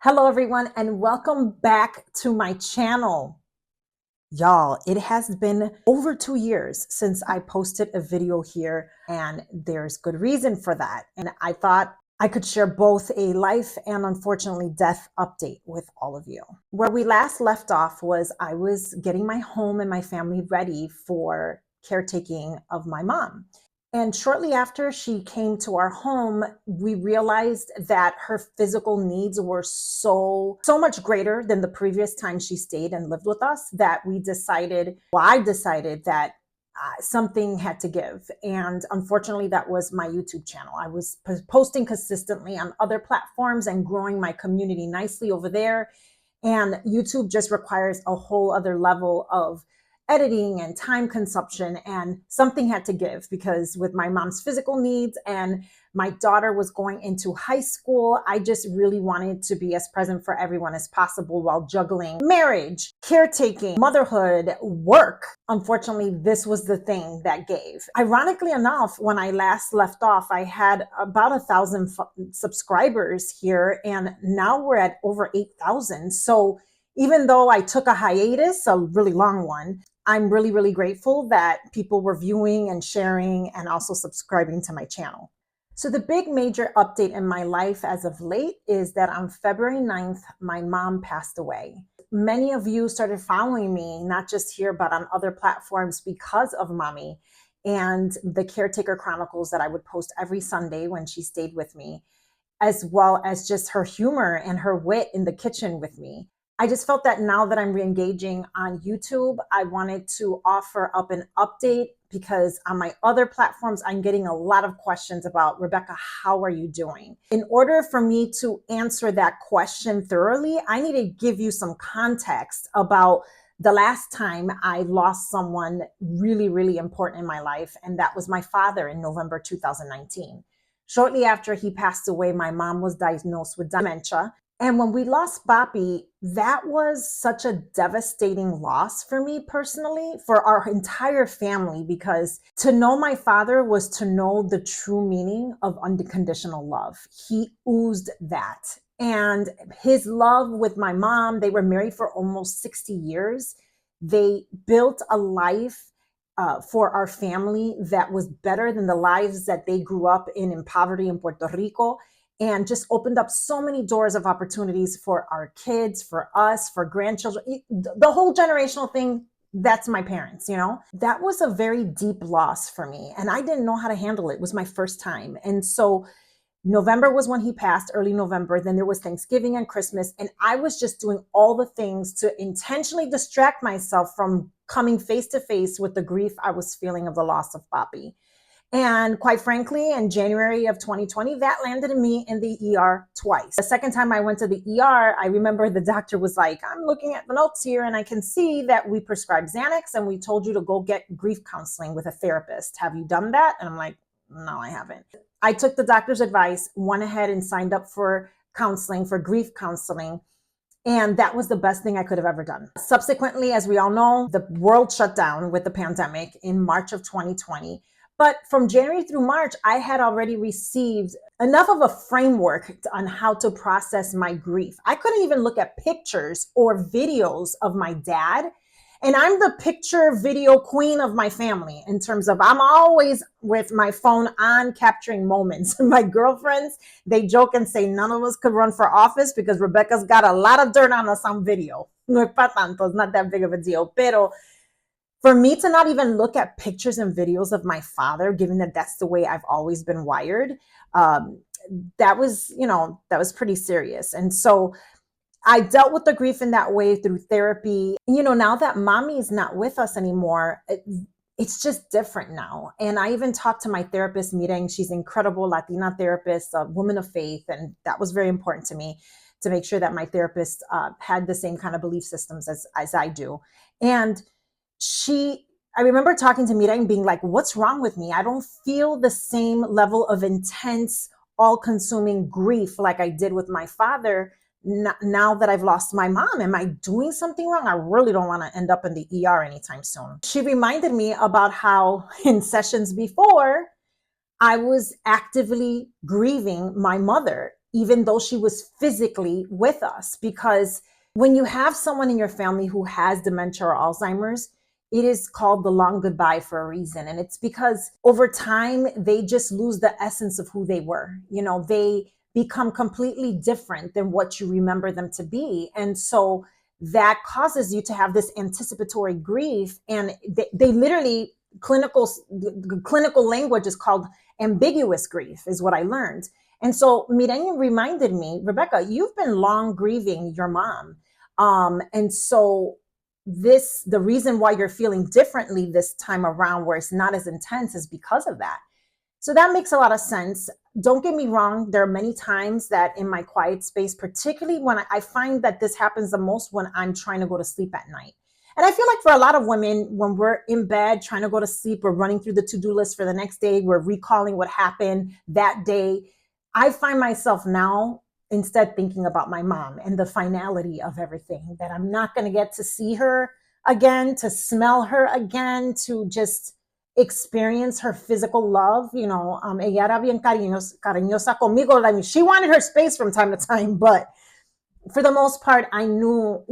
Hello, everyone, and welcome back to my channel. Y'all, it has been over 2 years since I posted a video here, and there's good reason for that. And I thought I could share both a life and unfortunately death update with all of you. Where we last left off was I was getting my home and my family ready for caretaking of my mom. And shortly after she came to our home, we realized that her physical needs were so much greater than the previous time she stayed and lived with us that I decided that something had to give. And unfortunately, that was my YouTube channel. I was posting consistently on other platforms and growing my community nicely over there. And YouTube just requires a whole other level of editing and time consumption, and something had to give because with my mom's physical needs and my daughter was going into high school, I just really wanted to be as present for everyone as possible while juggling marriage, caretaking, motherhood, work. Unfortunately, this was the thing that gave. Ironically enough, when I last left off, I had about 1,000 subscribers here, and now we're at over 8,000. So even though I took a hiatus, a really long one, I'm really, really grateful that people were viewing and sharing and also subscribing to my channel. So the big major update in my life as of late is that on February 9th, my mom passed away. Many of you started following me, not just here, but on other platforms because of Mami and the Caretaker Chronicles that I would post every Sunday when she stayed with me, as well as just her humor and her wit in the kitchen with me. I just felt that now that I'm re-engaging on YouTube, I wanted to offer up an update because on my other platforms, I'm getting a lot of questions about, Rebecca, how are you doing? In order for me to answer that question thoroughly, I need to give you some context about the last time I lost someone really, really important in my life, and that was my father in November 2019. Shortly after he passed away, my mom was diagnosed with dementia. And when we lost Papi, that was such a devastating loss for me personally, for our entire family, because to know my father was to know the true meaning of unconditional love. He oozed that. And his love with my mom, they were married for almost 60 years. They built a life for our family that was better than the lives that they grew up in poverty in Puerto Rico, and just opened up so many doors of opportunities for our kids, for us, for grandchildren, the whole generational thing. That's my parents, you know. That was a very deep loss for me, and I didn't know how to handle it. It was my first time. And so November was when he passed, early November. Then there was Thanksgiving and Christmas, and I was just doing all the things to intentionally distract myself from coming face to face with the grief I was feeling of the loss of Papi. And quite frankly, in January of 2020, that landed me in the ER twice. The second time I went to the ER, I remember the doctor was like, I'm looking at the notes here and I can see that we prescribed Xanax and we told you to go get grief counseling with a therapist. Have you done that? And I'm like, no, I haven't. I took the doctor's advice, went ahead and signed up for counseling, for grief counseling. And that was the best thing I could have ever done. Subsequently, as we all know, the world shut down with the pandemic in March of 2020. But from January through March, I had already received enough of a framework on how to process my grief. I couldn't even look at pictures or videos of my dad. And I'm the picture video queen of my family in terms of I'm always with my phone on capturing moments. My girlfriends, they joke and say none of us could run for office because Rebecca's got a lot of dirt on us on video. No es pa tanto, it's not that big of a deal. Pero for me to not even look at pictures and videos of my father, given that that's the way I've always been wired, that was pretty serious. And so I dealt with the grief in that way through therapy. Now that Mami is not with us anymore, it's just different now. And I even talked to my therapist meeting. She's an incredible Latina therapist, a woman of faith. And that was very important to me to make sure that my therapist had the same kind of belief systems as I do. And I remember talking to Mira and being like, what's wrong with me? I don't feel the same level of intense, all-consuming grief like I did with my father now that I've lost my mom. Am I doing something wrong? I really don't want to end up in the ER anytime soon. She reminded me about how in sessions before, I was actively grieving my mother, even though she was physically with us. Because when you have someone in your family who has dementia or Alzheimer's, it is called the long goodbye for a reason. And it's because over time, they just lose the essence of who they were. You know, they become completely different than what you remember them to be. And so that causes you to have this anticipatory grief. And they literally, clinical language is called ambiguous grief, is what I learned. And so Mireya reminded me, Rebecca, you've been long grieving your mom. And so the reason why you're feeling differently this time around, where it's not as intense, is because of that. So that makes a lot of sense. Don't get me wrong. There are many times that in my quiet space, particularly when I find that this happens the most when I'm trying to go to sleep at night. And I feel like for a lot of women, when we're in bed trying to go to sleep, we're running through the to-do list for the next day, we're recalling what happened that day. I find myself now instead thinking about my mom and the finality of everything, that I'm not going to get to see her again, to smell her again, to just experience her physical love. You know, ella era bien cariñosa conmigo. I mean, she wanted her space from time to time, but for the most part, I know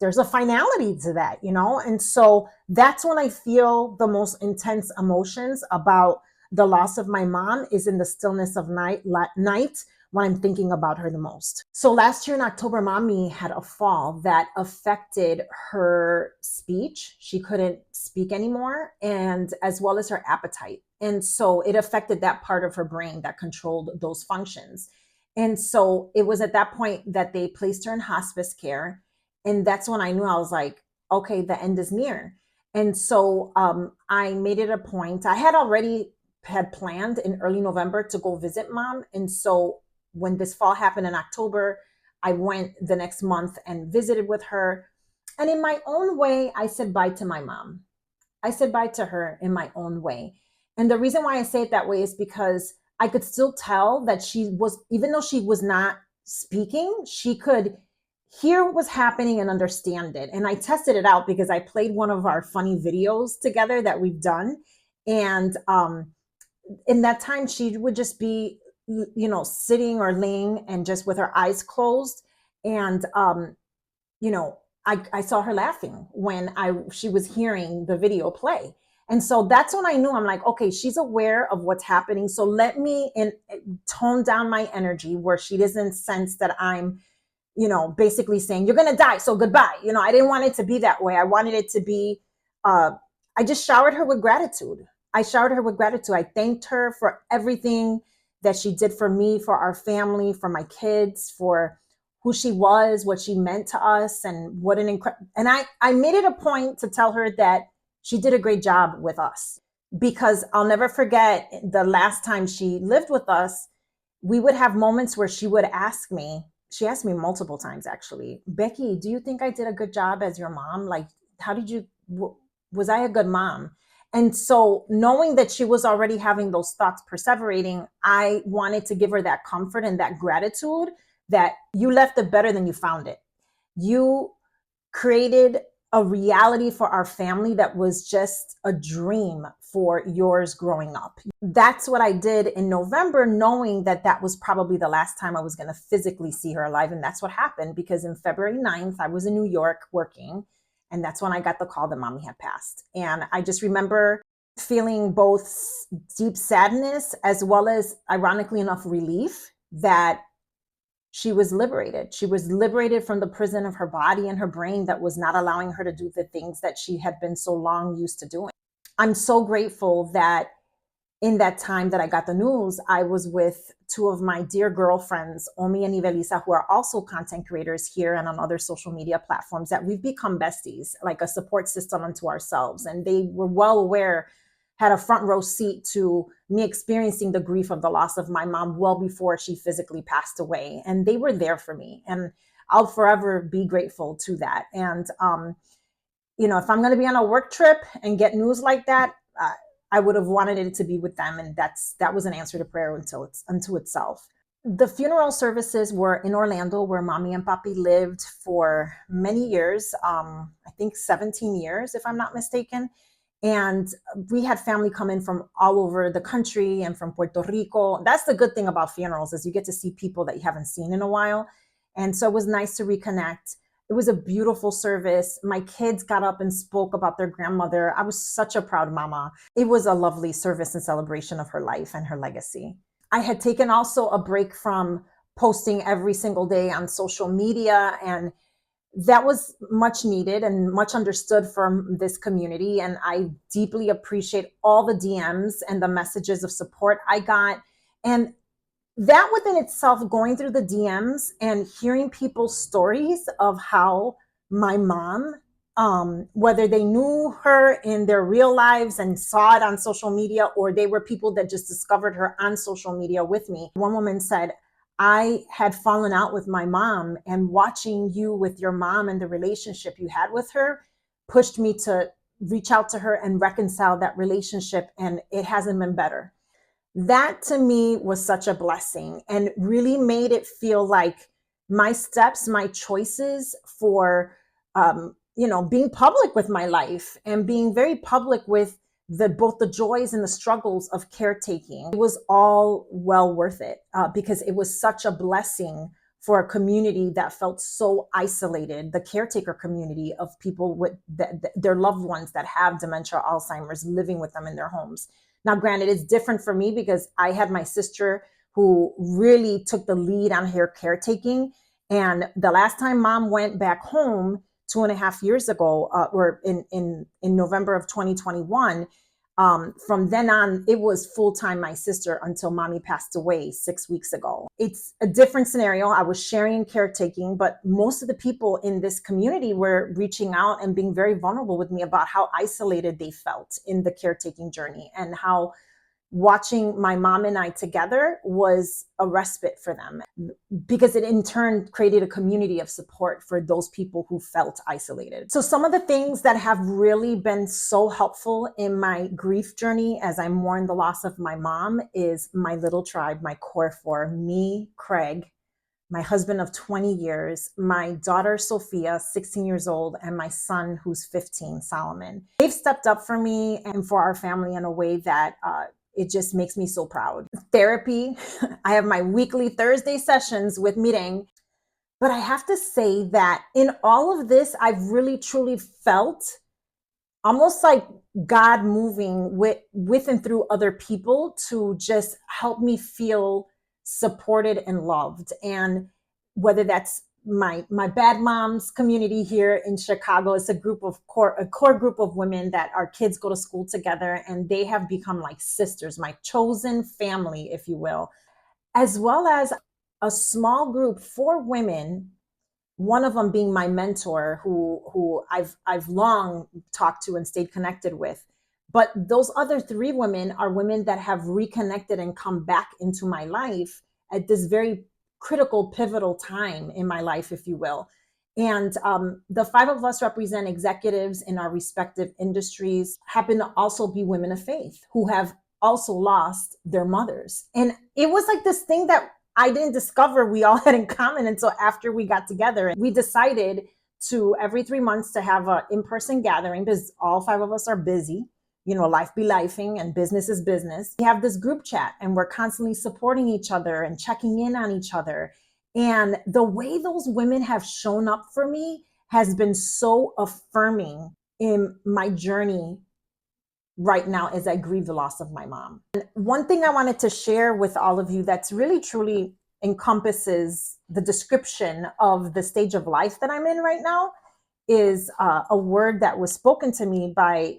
there's a finality to that, you know? And so that's when I feel the most intense emotions about the loss of my mom, is in the stillness of night when I'm thinking about her the most. So last year in October, Mami had a fall that affected her speech. She couldn't speak anymore, and as well as her appetite. And so it affected that part of her brain that controlled those functions. And so it was at that point that they placed her in hospice care. And that's when I knew, I was like, okay, the end is near. And so I made it a point. I had planned in early November to go visit mom. And so when this fall happened in October, I went the next month and visited with her. And in my own way, I said bye to my mom. I said bye to her in my own way. And the reason why I say it that way is because I could still tell that she was, even though she was not speaking, she could hear what was happening and understand it. And I tested it out because I played one of our funny videos together that we've done. And in that time, she would just be, you know, sitting or laying and just with her eyes closed. And, you know, I saw her laughing when she was hearing the video play. And so that's when I knew, I'm like, okay, she's aware of what's happening. So let me tone down my energy where she doesn't sense that I'm, you know, basically saying, you're going to die, so goodbye. You know, I didn't want it to be that way. I wanted it to be, I just showered her with gratitude. I thanked her for everything that she did for me, for our family, for my kids, for who she was, what she meant to us, and what an incredible, and I made it a point to tell her that she did a great job with us, because I'll never forget the last time she lived with us. We would have moments where she asked me multiple times actually, Becky, do you think I did a good job as your mom? Like, was I a good mom? And so knowing that she was already having those thoughts perseverating, I wanted to give her that comfort and that gratitude, that you left it better than you found it. You created a reality for our family that was just a dream for yours growing up. That's what I did in November, knowing that that was probably the last time I was going to physically see her alive. And that's what happened, because in February 9th, I was in New York working. And that's when I got the call that Mommy had passed. And I just remember feeling both deep sadness as well as, ironically enough, relief that she was liberated. She was liberated from the prison of her body and her brain that was not allowing her to do the things that she had been so long used to doing. I'm so grateful that in that time that I got the news, I was with two of my dear girlfriends, Omi and Ivelisa, who are also content creators here and on other social media platforms, that we've become besties, like a support system unto ourselves. And they were well aware, had a front row seat to me experiencing the grief of the loss of my mom well before she physically passed away. And they were there for me. And I'll forever be grateful to that. And, you know, if I'm going to be on a work trip and get news like that, I would have wanted it to be with them. And that was an answer to prayer unto itself. The funeral services were in Orlando, where Mami and Papi lived for many years. I think 17 years, if I'm not mistaken. And we had family come in from all over the country and from Puerto Rico. That's the good thing about funerals, is you get to see people that you haven't seen in a while. And so it was nice to reconnect. It was a beautiful service. My kids got up and spoke about their grandmother. I was such a proud mama. It was a lovely service and celebration of her life and her legacy. I had taken also a break from posting every single day on social media, and that was much needed and much understood from this community. And I deeply appreciate all the DMs and the messages of support I got. And that within itself, going through the DMs and hearing people's stories of how my mom, whether they knew her in their real lives and saw it on social media, or they were people that just discovered her on social media with me. One woman said, I had fallen out with my mom, and watching you with your mom and the relationship you had with her pushed me to reach out to her and reconcile that relationship. And it hasn't been better. That to me was such a blessing and really made it feel like my steps, my choices for, being public with my life and being very public with both the joys and the struggles of caretaking, it was all well worth it, because it was such a blessing for a community that felt so isolated, the caretaker community of people with their loved ones that have dementia, Alzheimer's, living with them in their homes. Now, granted, it's different for me because I had my sister who really took the lead on her caretaking. And the last time mom went back home 2.5 years ago, or in November of 2021, from then on, it was full-time my sister until mommy passed away 6 weeks ago. It's a different scenario. I was sharing caretaking, but most of the people in this community were reaching out and being very vulnerable with me about how isolated they felt in the caretaking journey, and how watching my mom and I together was a respite for them, because it in turn created a community of support for those people who felt isolated. So some of the things that have really been so helpful in my grief journey as I mourn the loss of my mom is my little tribe, my core four: me, Craig, my husband of 20 years, my daughter, Sophia, 16 years old, and my son, who's 15, Solomon. They've stepped up for me and for our family in a way that it just makes me so proud. Therapy, I have my weekly Thursday sessions with Mireng, but I have to say that in all of this, I've really truly felt almost like God moving with and through other people to just help me feel supported and loved. And whether that's my bad moms community here in Chicago, it's a core group of women that our kids go to school together, and they have become like sisters, my chosen family, if you will, as well as a small group, 4 women, one of them being my mentor, who I've long talked to and stayed connected with. But those other 3 women are women that have reconnected and come back into my life at this very critical, pivotal time in my life, if you will. And the 5 of us represent executives in our respective industries, happen to also be women of faith who have also lost their mothers. And it was like this thing that I didn't discover we all had in common until after we got together. We decided to every 3 months to have an in-person gathering, because all 5 of us are busy. Life be lifing and business is business. We have this group chat and we're constantly supporting each other and checking in on each other. And the way those women have shown up for me has been so affirming in my journey right now as I grieve the loss of my mom. And one thing I wanted to share with all of you that's really truly encompasses the description of the stage of life that I'm in right now is a word that was spoken to me by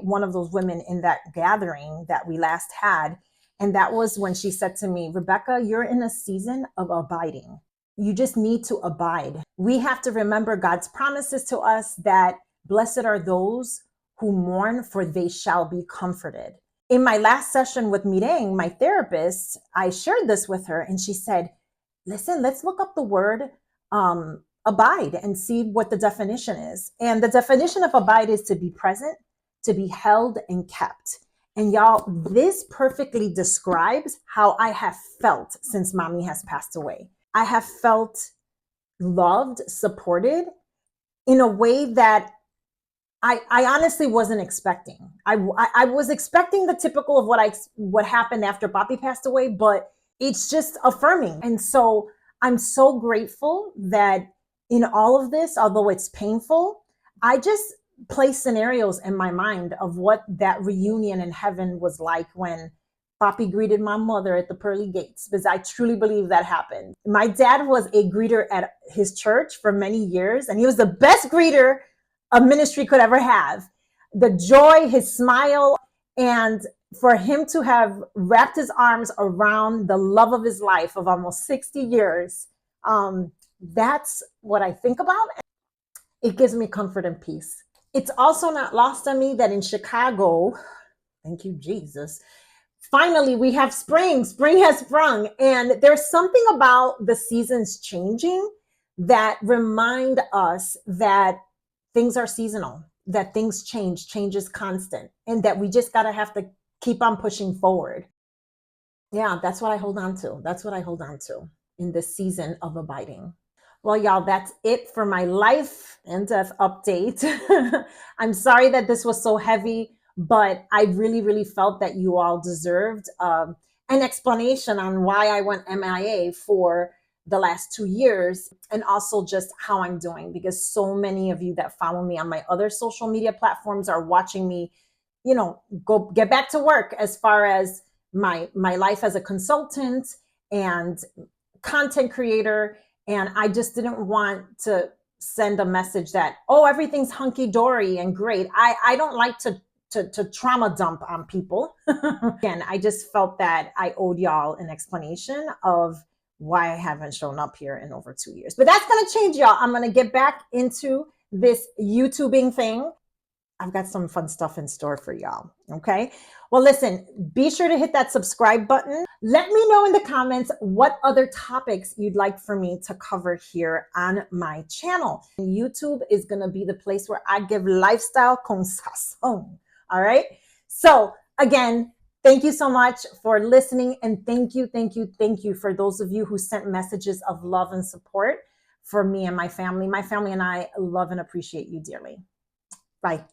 one of those women in that gathering that we last had. And that was when she said to me, Rebecca, you're in a season of abiding. You just need to abide. We have to remember God's promises to us that blessed are those who mourn, for they shall be comforted. In my last session with Mireng, my therapist, I shared this with her and she said, listen, let's look up the word abide and see what the definition is. And the definition of abide is to be present, to be held and kept. And y'all, this perfectly describes how I have felt since Mami has passed away. I have felt loved, supported in a way that I honestly wasn't expecting. I was expecting the typical of what happened after Papi passed away, but it's just affirming. And so I'm so grateful that in all of this, although it's painful, I just play scenarios in my mind of what that reunion in heaven was like when Papi greeted my mother at the pearly gates, because I truly believe that happened. My dad was a greeter at his church for many years, and he was the best greeter a ministry could ever have. The joy, his smile, and for him to have wrapped his arms around the love of his life of almost 60 years, that's what I think about. It gives me comfort and peace. It's also not lost on me that in Chicago, thank you, Jesus, finally we have spring. Spring has sprung. And there's something about the seasons changing that remind us that things are seasonal, that things change, change is constant, and that we just gotta have to keep on pushing forward. Yeah, that's what I hold on to. That's what I hold on to in this season of abiding. Well, y'all, that's it for my life and death update. I'm sorry that this was so heavy, but I really, really felt that you all deserved an explanation on why I went MIA for the last 2 years, and also just how I'm doing, because so many of you that follow me on my other social media platforms are watching me, go get back to work as far as my life as a consultant and content creator. And I just didn't want to send a message that, oh, everything's hunky-dory and great. I don't like to trauma dump on people. Again, I just felt that I owed y'all an explanation of why I haven't shown up here in over 2 years. But that's going to change, y'all. I'm going to get back into this YouTubing thing. I've got some fun stuff in store for y'all. Okay. Well, listen, be sure to hit that subscribe button. Let me know in the comments what other topics you'd like for me to cover here on my channel. YouTube is going to be the place where I give lifestyle con sazón. All right. So again, thank you so much for listening. And thank you for those of you who sent messages of love and support for me and my family. My family and I love and appreciate you dearly. Bye.